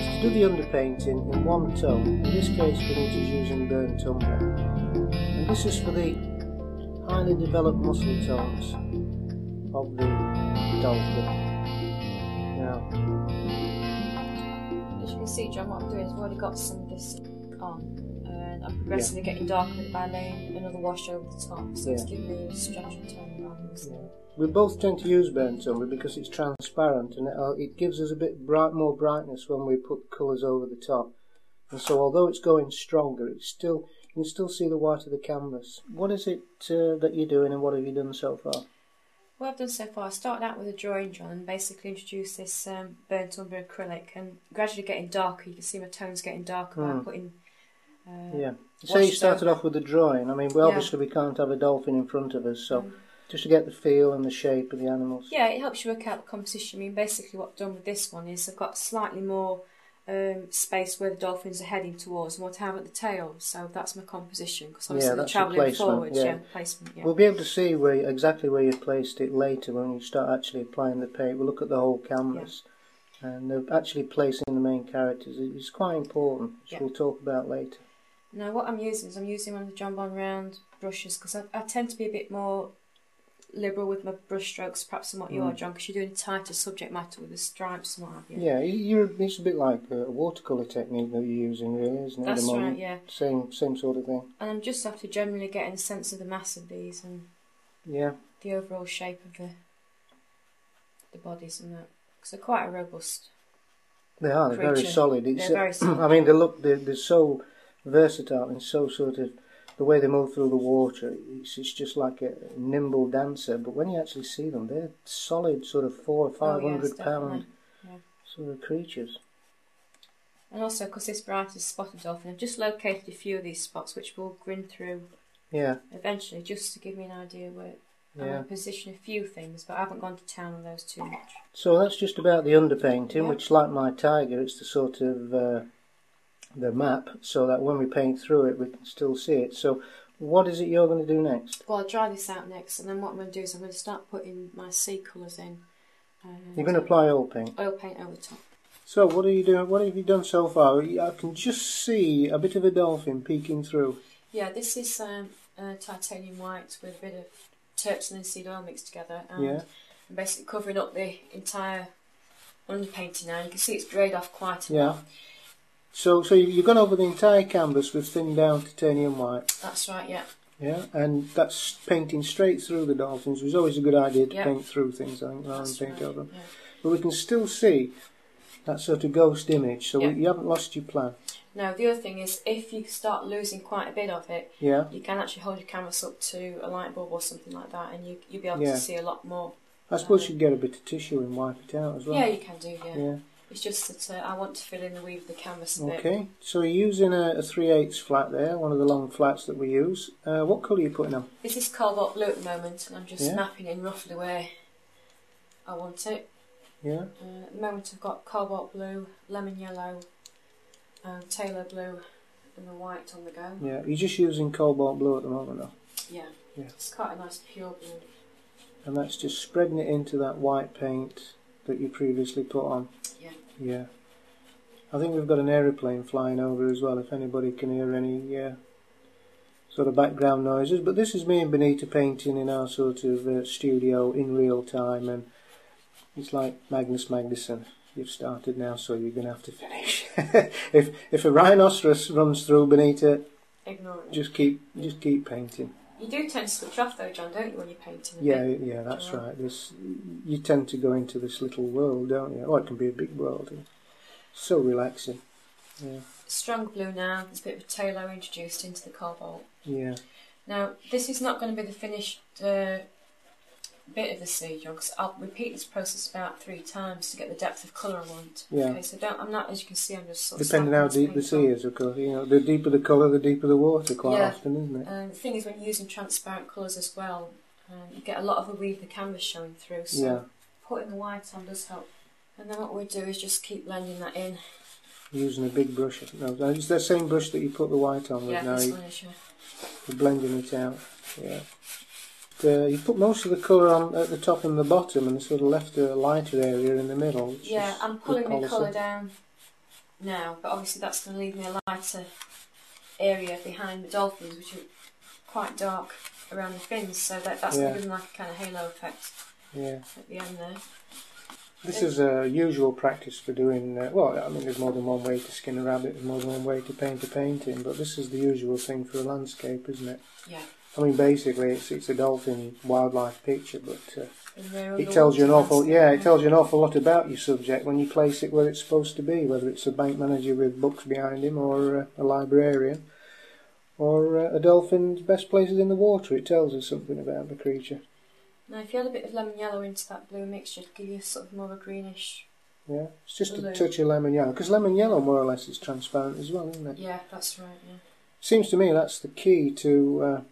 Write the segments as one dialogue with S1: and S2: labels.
S1: to do the underpainting in one tone. In this case, Bonita's using burnt umber, and this is for the highly developed muscle tones of the Dolphin. Now,
S2: as you can see, John, what I'm doing is I've already got some of this on, and I'm progressively getting darker with it by laying another wash over the top, so it's giving me a stretch and tone lines.
S1: We both tend to use burnt umber because it's transparent, and it gives us a bit more brightness when we put colours over the top. And so, although it's going stronger, you can still see the white of the canvas. What is it that you're doing, and what have you done so far?
S2: What I've done so far, I started out with a drawing, John, and basically introduced this burnt umber acrylic, and gradually getting darker. You can see my tones getting darker by putting.
S1: So you started off with the drawing. I mean, obviously we can't have a dolphin in front of us, so just to get the feel and the shape of the animals.
S2: Yeah, it helps you work out the composition. I mean, basically what I've done with this one is I've got slightly more space where the dolphins are heading towards and what I have at the tail, so that's my composition, because obviously they're travelling forwards. Placement.
S1: We'll be able to see exactly where you placed it later when you start actually applying the paint. We'll look at the whole canvas, and actually placing the main characters is quite important, which we'll talk about later.
S2: Now what I'm using is one of the John Bond round brushes, because I tend to be a bit more liberal with my brush strokes perhaps than what you are, John, because you're doing a tighter subject matter with the stripes and what have you.
S1: Yeah, it's a bit like a watercolour technique that you're using, really, isn't it?
S2: That's
S1: at the moment?
S2: Right, yeah.
S1: Same sort of thing.
S2: And I'm just after generally getting a sense of the mass of these and the overall shape of the bodies and that, because they're quite a robust.
S1: They are. They're very solid.
S2: They're very solid.
S1: I mean, they're so versatile and so sort of. The way they move through the water, it's just like a nimble dancer. But when you actually see them, they're solid, sort of 400 or 500 pound sort of creatures.
S2: And also, because this variety is spotted dolphin, I've just located a few of these spots, which we'll grin through eventually, just to give me an idea where I position a few things, but I haven't gone to town on those too much. So
S1: that's just about the underpainting, which, like my tiger, it's the sort of the map, so that when we paint through it we can still see it. So what is it you're going to do next?
S2: Well, I'll dry this out next, and then what I'm going to do is I'm going to start putting my sea colours in.
S1: You're going to apply oil paint?
S2: Oil paint over the top.
S1: So what are you doing? What have you done so far? I can just see a bit of a dolphin peeking through.
S2: Yeah, this is titanium white with a bit of terps and linseed oil mixed together, and I'm basically covering up the entire underpainting now. You can see it's greyed off quite a lot.
S1: So you've gone over the entire canvas with thinned down titanium white.
S2: That's right, yeah.
S1: Yeah, and that's painting straight through the dolphins. It was always a good idea to paint through things, I think, rather than paint over them. Yeah. But we can still see that sort of ghost image, so you haven't lost your plan.
S2: No, the other thing is, if you start losing quite a bit of it, you can actually hold your canvas up to a light bulb or something like that, and you'll be able to see a lot more. I
S1: suppose you could get a bit of tissue and wipe it out as well.
S2: Yeah, you can do, yeah. It's just that I want to fill in the weave of the canvas a bit.
S1: Okay, so you're using a 3/8 flat there, one of the long flats that we use. What colour are you putting on?
S2: This is cobalt blue at the moment, and I'm just mapping in roughly where I want it.
S1: Yeah.
S2: At the moment I've got cobalt blue, lemon yellow, Taylor blue, and the white on the go.
S1: Yeah, you're just using cobalt blue at the moment though?
S2: Yeah. It's quite a nice pure blue.
S1: And that's just spreading it into that white paint that you previously put on. Yeah. I think we've got an aeroplane flying over as well, if anybody can hear any sort of background noises. But this is me and Bonita painting in our sort of studio in real time, and it's like Magnus Magnuson. You've started now, so you're going to have to finish. if a rhinoceros runs through, Bonita,
S2: ignore it.
S1: Just keep painting.
S2: You do tend to switch off though, John, don't you, when you're painting?
S1: Yeah, that's right. You tend to go into this little world, don't you? Oh, it can be a big world. So relaxing. Yeah.
S2: Strong blue now. There's a bit of Taylor introduced into the cobalt.
S1: Yeah.
S2: Now, this is not going to be the finished bit of the sea, John, because I'll repeat this process about 3 times to get the depth of colour I want.
S1: Yeah.
S2: Okay, so I'm not, as you can see, I'm just sort of
S1: depending how deep the sea is, of course. You know, the deeper the colour, the deeper the water, quite often, isn't it?
S2: And the thing is, when you're using transparent colours as well, you get a lot of the weave of the canvas showing through. So putting the white on does help. And then what we do is just keep blending that in.
S1: Using a big brush. No, it's the same brush that you put the white on with now.
S2: This one is,
S1: You're blending it out. Yeah. You put most of the colour on at the top and the bottom, and sort of left a lighter area in the middle.
S2: I'm pulling the colour down now, but obviously that's going to leave me a lighter area behind the Dolphins, which are quite dark around the fins, so that's going to give them like a kind of halo effect at the end there.
S1: This is a usual practice for doing, well, I mean, there's more than one way to skin a rabbit, there's more than one way to paint a painting, but this is the usual thing for a landscape, isn't it?
S2: Yeah.
S1: I mean, basically, it's a dolphin wildlife picture, but it tells you an awful lot about your subject when you place it where it's supposed to be, whether it's a bank manager with books behind him, or a librarian, or a dolphin's best places in the water. It tells us something about the creature.
S2: Now, if you add a bit of lemon yellow into that blue mixture, it'll give you sort of more of a greenish.
S1: Yeah, it's just a touch of lemon yellow, because lemon yellow more or less is transparent as well, isn't it?
S2: Yeah, that's right. Yeah.
S1: Seems to me that's the key to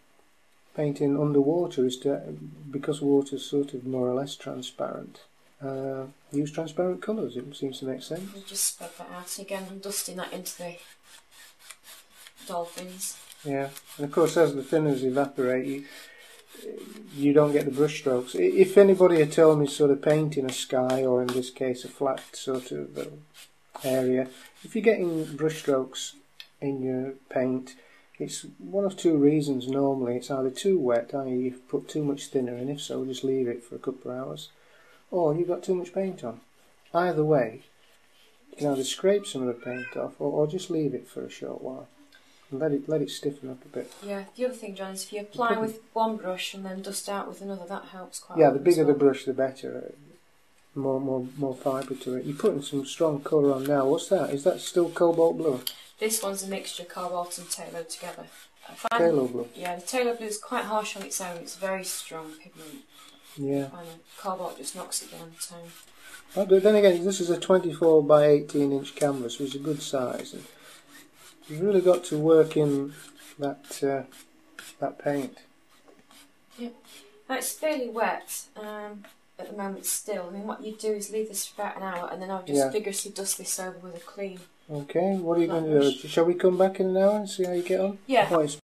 S1: painting underwater, is to, because water's sort of more or less transparent, use transparent colours. It seems to make sense.
S2: You just spread that out again. I'm dusting that into the dolphins.
S1: Yeah, and of course as the thinners evaporate, you don't get the brush strokes. If anybody had told me sort of painting a sky, or in this case a flat sort of area, if you're getting brush strokes in your paint, it's one of two reasons normally. It's either too wet, i.e. you've put too much thinner in, if so just leave it for a couple of hours, or you've got too much paint on. Either way, you can either scrape some of the paint off, or just leave it for a short while. Let it stiffen up a bit.
S2: Yeah, the other thing, John, is if you apply with one brush and then dust out with another, that helps quite a
S1: lot.
S2: lot.
S1: Yeah, the bigger the brush the better. More fibre to it. You're putting some strong colour on now. What's that? Is that still cobalt blue?
S2: This one's a mixture of cobalt and phthalo together.
S1: Phthalo blue?
S2: Yeah, the phthalo blue is quite harsh on its own. It's a very strong pigment.
S1: Yeah.
S2: And cobalt just knocks it down the tone.
S1: But then again, this is a 24 by 18 inch canvas, which is a good size. And you've really got to work in that paint.
S2: Yeah, now it's fairly wet at the moment still. I mean, what you do is leave this for about an hour, and then I'll just vigorously dust this over with a clean.
S1: Okay, what are you going to do? Shall we come back in an hour and see how you get on?
S2: Yeah.